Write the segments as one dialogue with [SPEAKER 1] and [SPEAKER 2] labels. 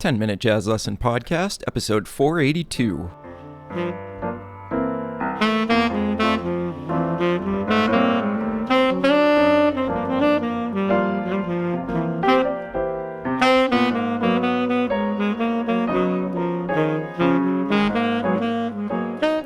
[SPEAKER 1] 10-Minute Jazz Lesson Podcast, episode 482.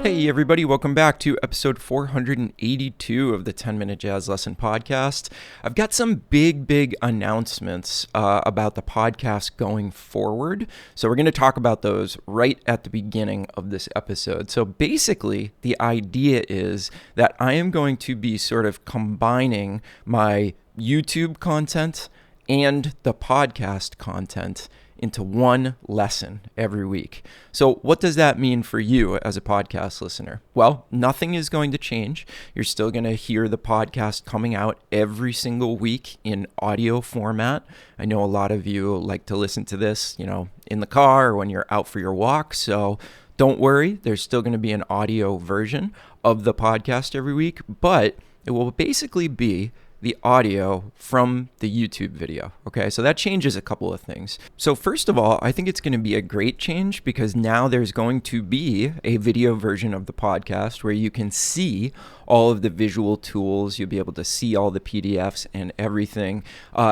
[SPEAKER 1] Hey everybody, welcome back to episode 482 of the 10-Minute Jazz Lesson Podcast. I've got some big announcements about the podcast going forward. So we're going to talk about those right at the beginning of this episode. So basically, the idea is that I am going to be sort of combining my YouTube content and the podcast content into one lesson every week. So what does that mean for you as a podcast listener? Well, nothing is going to change. You're still going to hear the podcast coming out every single week in audio format. I know a lot of you like to listen to this, in the car or when you're out for your walk. So don't worry, there's still going to be an audio version of the podcast every week, but it will basically be the audio from the YouTube video. Okay, so that changes a couple of things. So first of all, I think it's going to be a great change because now there's going to be a video version of the podcast where you can see all of the visual tools. You'll be able to see all the PDFs and everything.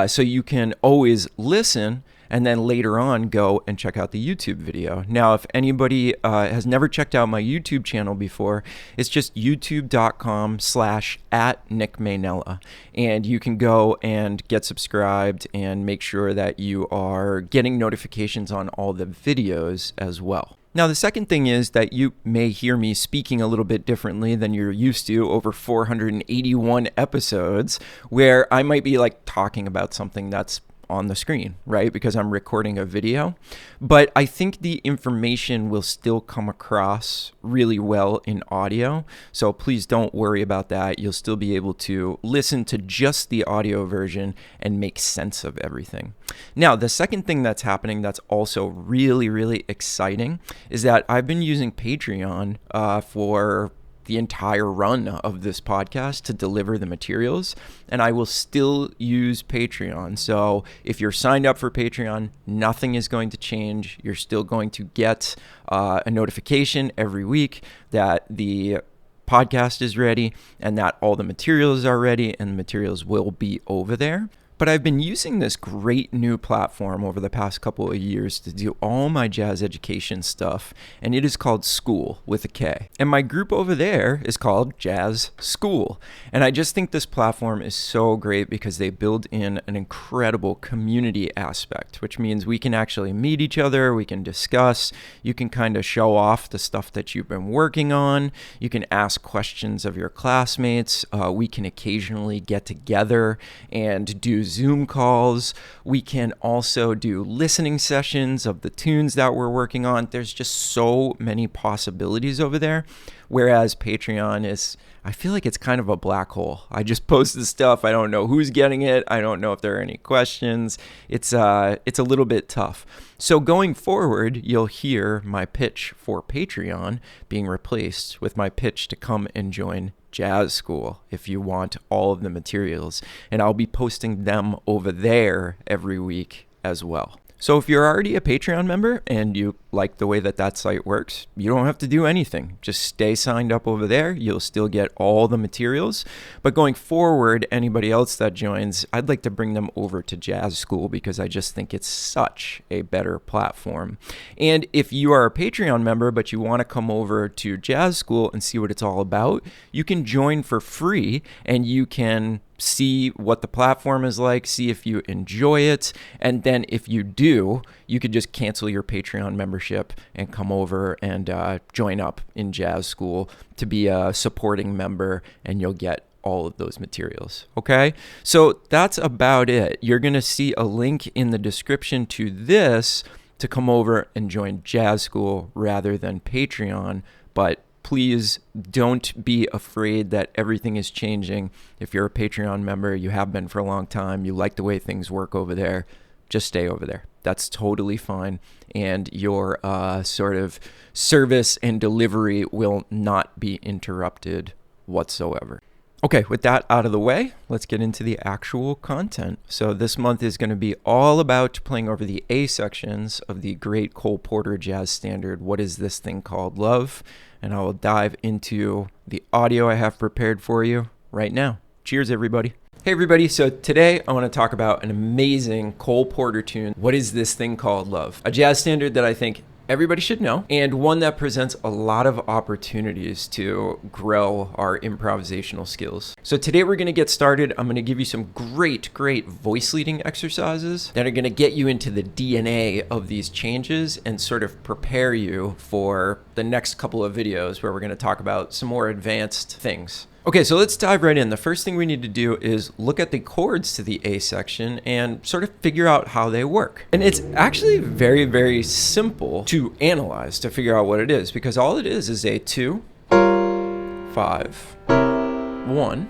[SPEAKER 1] So you can always listen and then later on go and check out the YouTube video. Now, if anybody has never checked out my YouTube channel before, it's just youtube.com/@NickMaynella. And you can go and get subscribed and make sure that you are getting notifications on all the videos as well. Now, the second thing is that you may hear me speaking a little bit differently than you're used to over 481 episodes, where I might be talking about something that's on the screen, right? Because I'm recording a video. But I think the information will still come across really well in audio. So please don't worry about that. You'll still be able to listen to just the audio version and make sense of everything. Now, the second thing that's happening that's also really exciting is that I've been using Patreon for the entire run of this podcast to deliver the materials, and I will still use Patreon. So if you're signed up for Patreon, nothing is going to change. You're still going to get a notification every week that the podcast is ready and that all the materials are ready, and the materials will be over there. But I've been using this great new platform over the past couple of years to do all my jazz education stuff, and it is called Skool with a K. And my group over there is called Jazz Skool. And I just think this platform is so great because they build in an incredible community aspect, which means we can actually meet each other, we can discuss, you can kind of show off the stuff that you've been working on, you can ask questions of your classmates, we can occasionally get together and do Zoom calls. We can also do listening sessions of the tunes that we're working on. There's just so many possibilities over there. Whereas Patreon is, I feel like it's kind of a black hole. I just post the stuff. I don't know who's getting it. I don't know if there are any questions. It's a little bit tough. So going forward, you'll hear my pitch for Patreon being replaced with my pitch to come and join Jazz Skool if you want all of the materials. And I'll be posting them over there every week as well. So if you're already a Patreon member and you like the way that site works, you don't have to do anything. Just stay signed up over there. You'll still get all the materials. But going forward, anybody else that joins, I'd like to bring them over to Jazz Skool because I just think it's such a better platform. And if you are a Patreon member, but you want to come over to Jazz Skool and see what it's all about, you can join for free and you can see what the platform is like, see if you enjoy it, and then if you do, you could just cancel your Patreon membership and come over and join up in Jazz Skool to be a supporting member, and you'll get all of those materials. Okay, so that's about it. You're going to see a link in the description to this to come over and join Jazz Skool rather than Patreon, but please don't be afraid that everything is changing. If you're a Patreon member, you have been for a long time, you like the way things work over there, just stay over there. That's totally fine. And your sort of service and delivery will not be interrupted whatsoever. Okay, with that out of the way, let's get into the actual content. So this month is going to be all about playing over the A sections of the great Cole Porter jazz standard, What Is This Thing Called Love? And I will dive into the audio I have prepared for you right now. Cheers, everybody. Hey, everybody. So today I want to talk about an amazing Cole Porter tune, What Is This Thing Called Love? A jazz standard that I think everybody should know, and one that presents a lot of opportunities to grow our improvisational skills. So today we're going to get started. I'm going to give you some great voice leading exercises that are going to get you into the DNA of these changes and sort of prepare you for the next couple of videos where we're going to talk about some more advanced things. Okay, so let's dive right in. The first thing we need to do is look at the chords to the A section and sort of figure out how they work. And it's actually very simple to analyze, to figure out what it is, because all it is a 2, 5, 1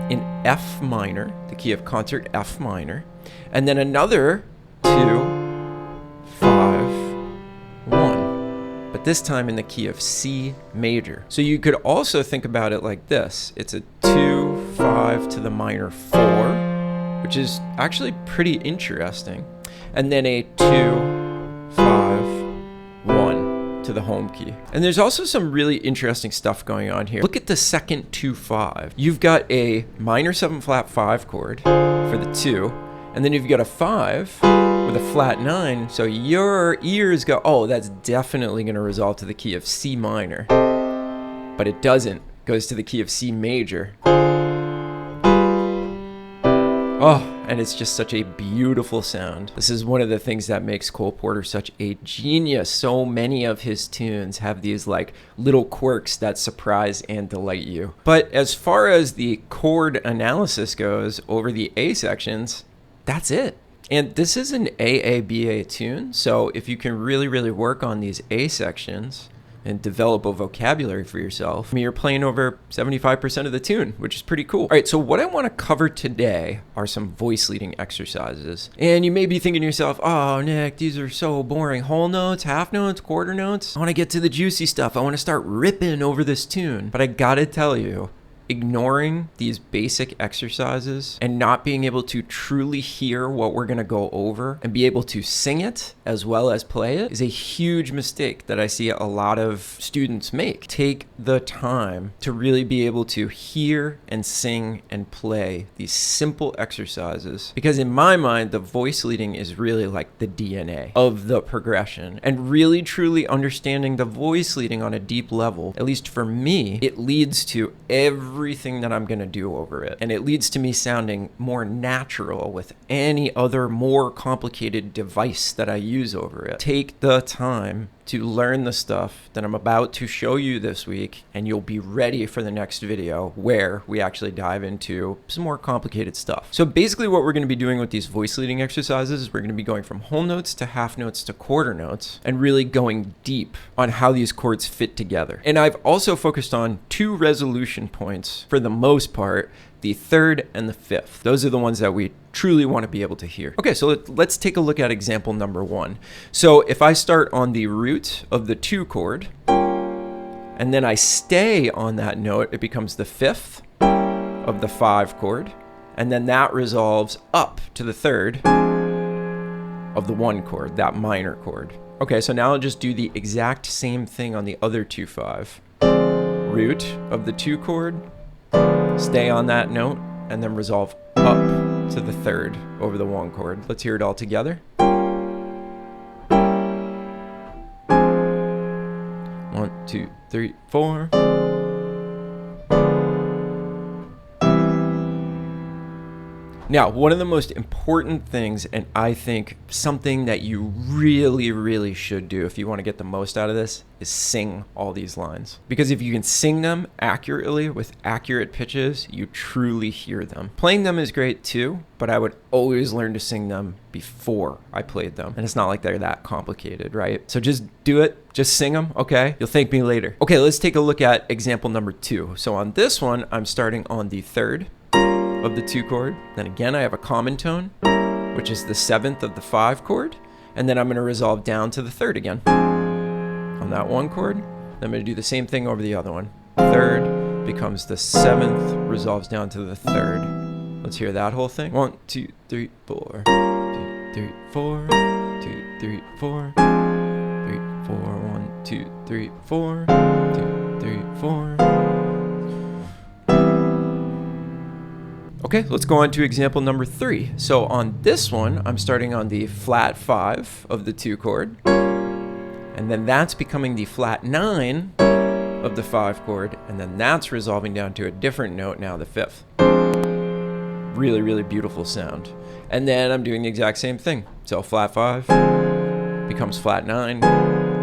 [SPEAKER 1] in F minor, the key of concert F minor, and then another 2, 5, 1. But this time in the key of C major. So you could also think about it like this. It's a 2, 5 to the minor 4, which is actually pretty interesting. And then a 2, 5, 1 to the home key. And there's also some really interesting stuff going on here. Look at the second 2, 5. You've got a minor 7 flat 5 chord for the 2, and then you've got a 5 with a flat 9, so your ears go, oh, that's definitely going to resolve to the key of C minor. But it doesn't. It goes to the key of C major. Oh, and it's just such a beautiful sound. This is one of the things that makes Cole Porter such a genius. So many of his tunes have these like little quirks that surprise and delight you. But as far as the chord analysis goes over the A sections, that's it. And this is an AABA tune, so if you can really work on these A sections and develop a vocabulary for yourself, I mean, you're playing over 75% of the tune, which is pretty cool. All right, so what I want to cover today are some voice leading exercises. And you may be thinking to yourself, oh, Nick, these are so boring. Whole notes, half notes, quarter notes. I want to get to the juicy stuff. I want to start ripping over this tune. But I gotta tell you, ignoring these basic exercises and not being able to truly hear what we're going to go over and be able to sing it as well as play it is a huge mistake that I see a lot of students make. Take the time to really be able to hear and sing and play these simple exercises, because in my mind, the voice leading is really like the DNA of the progression, and really truly understanding the voice leading on a deep level, at least for me, it leads to everything that I'm going to do over it. And it leads to me sounding more natural with any other more complicated device that I use over it. Take the time to learn the stuff that I'm about to show you this week, and you'll be ready for the next video where we actually dive into some more complicated stuff. So basically what we're going to be doing with these voice leading exercises is we're going to be going from whole notes to half notes to quarter notes and really going deep on how these chords fit together. And I've also focused on 2 resolution points for the most part, the 3rd and the 5th. Those are the ones that we truly want to be able to hear. Okay, so let's take a look at example number 1. So if I start on the root of the 2 chord, and then I stay on that note, it becomes the 5th of the 5 chord, and then that resolves up to the 3rd of the 1 chord, that minor chord. Okay, so now I'll just do the exact same thing on the other 2 5. Root of the 2 chord, stay on that note, and then resolve up to the 3rd over the 1 chord. Let's hear it all together. 1, 2, 3, 4. Now, one of the most important things, and I think something that you really should do if you want to get the most out of this, is sing all these lines. Because if you can sing them accurately with accurate pitches, you truly hear them. Playing them is great too, but I would always learn to sing them before I played them. And it's not like they're that complicated, right? So just do it. Just sing them, okay? You'll thank me later. Okay, let's take a look at example number 2. So on this one, I'm starting on the 3rd of the 2 chord. Then again, I have a common tone, which is the 7th of the 5 chord. And then I'm going to resolve down to the 3rd again on that 1 chord. Then I'm going to do the same thing over the other one. 3rd becomes the 7th, resolves down to the 3rd. Let's hear that whole thing. 1, 2, 3, 4. 2, 3, 4. 2, 3, 4. 3, 4. 1, 2, 3, 4. 2, 3, 4. Okay, let's go on to example number 3. So on this one, I'm starting on the flat 5 of the 2 chord, and then that's becoming the flat 9 of the 5 chord, and then that's resolving down to a different note, now the 5th. Really, really beautiful sound. And then I'm doing the exact same thing. So flat 5 becomes flat 9,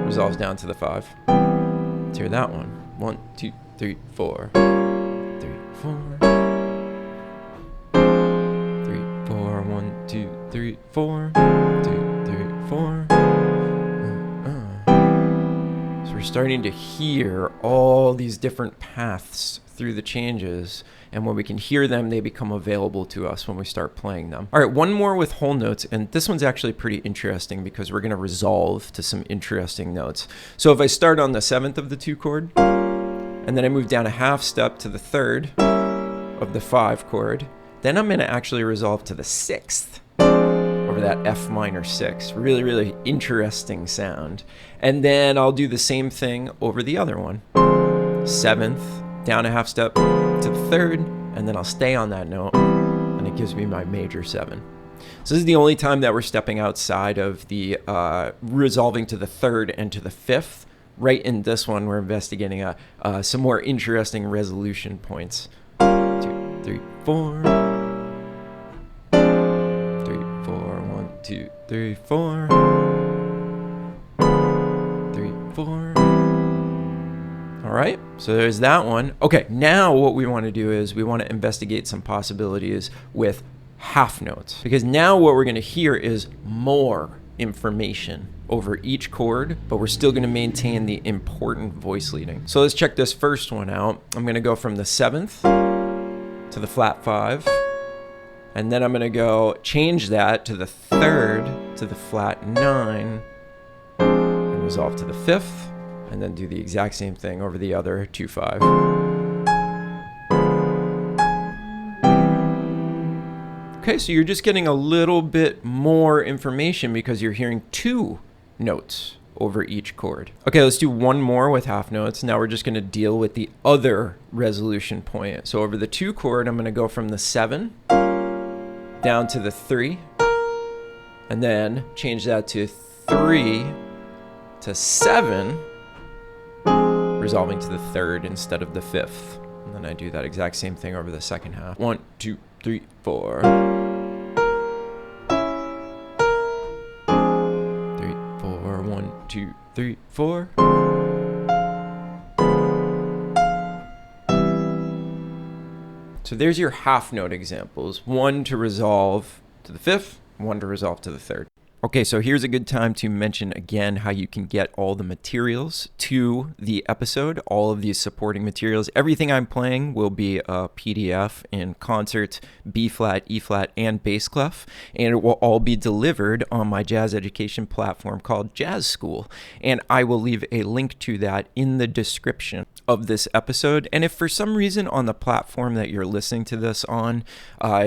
[SPEAKER 1] resolves down to the 5. Let's hear that one. 1, 2, 3, 4. 3, 4. 3, 4. 1, 2, 3, 4. 2, 3, 4. So we're starting to hear all these different paths through the changes, and when we can hear them, they become available to us when we start playing them. All right, one more with whole notes, and this one's actually pretty interesting because we're going to resolve to some interesting notes. So if I start on the 7th of the 2 chord, and then I move down a half step to the 3rd of the 5 chord, then I'm going to actually resolve to the 6th over that F minor 6. Really, really interesting sound. And then I'll do the same thing over the other one. 7th, down a half step to the 3rd, and then I'll stay on that note, and it gives me my major 7. So this is the only time that we're stepping outside of the resolving to the 3rd and to the 5th. Right in this one, we're investigating some more interesting resolution points. 2, 3, 4. 3, 4. 1, 2, 3, 4. 3, 4. All right, so there's that one. Okay, now what we want to do is we want to investigate some possibilities with half notes, because now what we're going to hear is more information over each chord, but we're still going to maintain the important voice leading. So let's check this first one out. I'm going to go from the 7th to the flat 5, and then I'm going to go change that to the 3rd to the flat 9, and resolve to the 5th. And then do the exact same thing over the other 2, 5. Okay, so you're just getting a little bit more information because you're hearing 2 notes over each chord. Okay, let's do one more with half notes. Now we're just going to deal with the other resolution point. So over the 2 chord, I'm going to go from the 7 down to the 3, and then change that to 3 to 7, resolving to the 3rd instead of the 5th. And then I do that exact same thing over the second half. 1, 2, 3, 4. 3, 4. 1, 2, 3, 4. So there's your half note examples. 1 to resolve to the 5th, 1 to resolve to the 3rd. Okay, so here's a good time to mention again how you can get all the materials to the episode, all of these supporting materials. Everything I'm playing will be a PDF in concert, B-flat, E-flat, and bass clef, and it will all be delivered on my jazz education platform called Jazz School. And I will leave a link to that in the description of this episode. And if for some reason on the platform that you're listening to this on,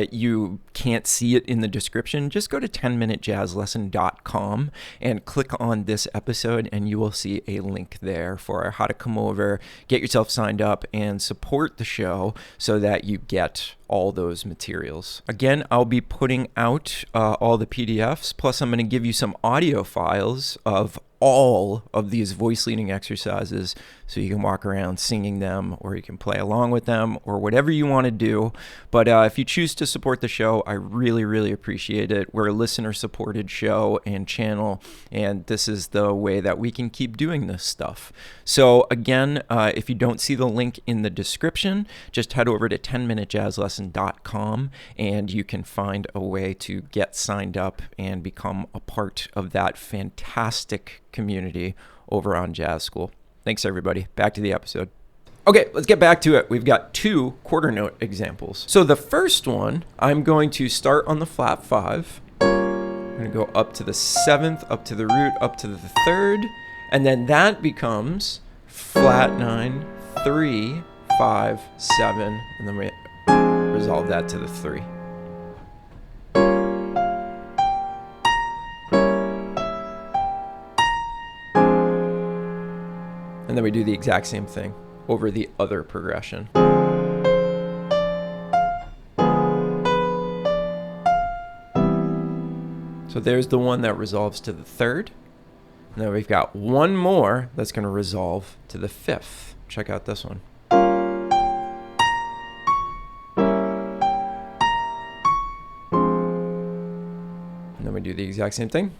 [SPEAKER 1] you can't see it in the description, just go to 10minutejazzlesson.com and click on this episode, and you will see a link there for how to come over, get yourself signed up, and support the show so that you get all those materials. Again, I'll be putting out all the PDFs, plus I'm going to give you some audio files of all of these voice leading exercises so you can walk around singing them, or you can play along with them, or whatever you want to do. But if you choose to support the show, I really, really appreciate it. We're a listener supported show and channel, and this is the way that we can keep doing this stuff. So again, if you don't see the link in the description, just head over to 10minutejazzlesson.com and you can find a way to get signed up and become a part of that fantastic community over on Jazz School. Thanks, everybody. Back to the episode. Okay, let's get back to it. We've got 2 quarter note examples. So the first one, I'm going to start on the flat 5. I'm going to go up to the 7th, up to the root, up to the 3rd, and then that becomes flat 9, 3, 5, 7, and then we resolve that to the 3. And then we do the exact same thing over the other progression. So there's the one that resolves to the 3rd. And then we've got one more that's going to resolve to the 5th. Check out this one. And then we do the exact same thing.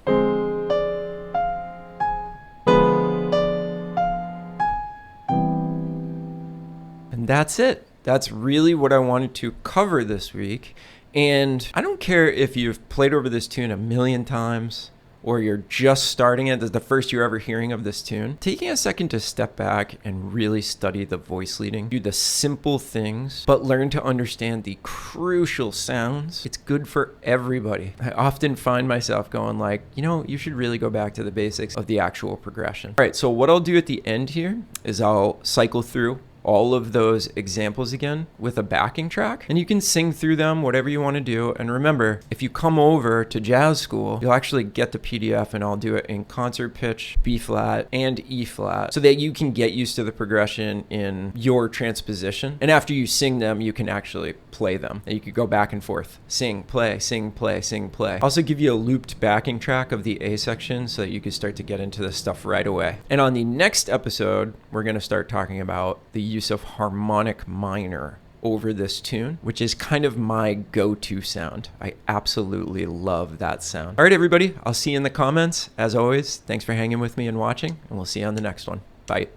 [SPEAKER 1] And that's it. That's really what I wanted to cover this week. And I don't care if you've played over this tune a million times or you're just starting it, this is the first you're ever hearing of this tune. Taking a second to step back and really study the voice leading, do the simple things, but learn to understand the crucial sounds. It's good for everybody. I often find myself going like, you should really go back to the basics of the actual progression. All right, so what I'll do at the end here is I'll cycle through all of those examples again with a backing track, and you can sing through them, whatever you want to do. And remember, if you come over to Jazz School, you'll actually get the PDF, and I'll do it in concert pitch, B flat and E flat, so that you can get used to the progression in your transposition. And after you sing them, you can actually play them, and you could go back and forth, sing, play, sing, play, sing, play. I'll also give you a looped backing track of the A section so that you can start to get into this stuff right away. And on the next episode, we're going to start talking about the use of harmonic minor over this tune, which is kind of my go-to sound. I absolutely love that sound. All right, everybody, I'll see you in the comments. As always, thanks for hanging with me and watching, and we'll see you on the next one. Bye.